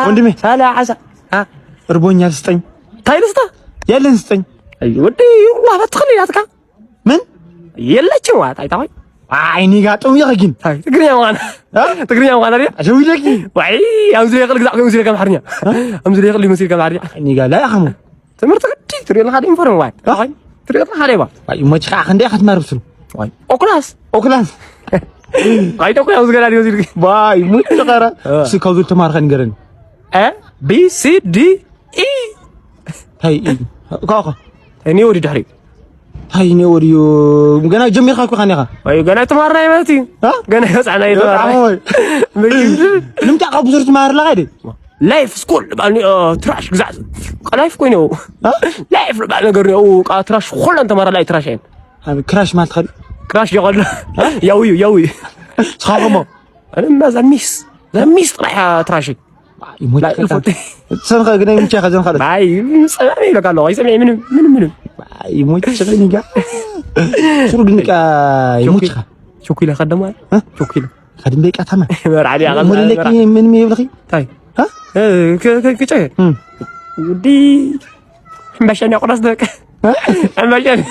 ወንድሜ ሰላሳ እርቦኛል ስጠኝ ታይልስታ ያለን ስጠኝ አይ ወዲ والله በትخلياتካ ምን የለችም ዋጣይታው አይኒ ጋጠው ይገኝ ታይ ትግርኛ ዋና አይደል አጀው ይለቂ ዋይ አምዚ ይقل ግዛው ሙዚቃ ከማርኛ አምዚ ይقل ሙዚቃ ከማርኛ አይኒ ጋ ላይ አخمو ትምርት ግዲ ትሪል ኻዲ ኢንፎርም ዋይ አይ ትሪል ኻዲ ባ ዋይ ሞች ኻ እንደ ኻትማርብስሉ ዋይ ኦክላስ አይቶ ያው ዝገራ ዲዮ ዝግ ባይ ሙት ተቀራ ስካውዱ ተማርከን ገረን ቢ ሲ ዲ ኢ ታይ ካካ እኔ ወዲ ዳሪ ታይ እኔ ወዲዮ ገና ጀሚርካ እኮ ካኔኻ ወይ ገና ተማርና ይመቲ ገና ህፃና ይተማርና ንምታ ቀብዙር ተማር ለጋዲ ላይፍ ስኩል ባኒ ትራሽ ግዛዝ ላይፍ ኮይኑ ላይፍ ባኒ ነገር ነው ቃ ትራሽ ሁሉን ተማራ ላይ ትራሽ አይን ክራሽ ማለት ኸዲ ክራሽ ይቆል ያዊ صاحبه انا ما زميس طلع تراشي لا الفوت سنخ غني من شيخ زين خالد باي سمعني لك الله يسمع من يموت شغلني كاع شنو دنيك يموت شو كيلا خدم شو كيلا خدم ديك تمام علي غلط من يبلغي طيب ها كيتاي ودي مشان يقرص دك مشان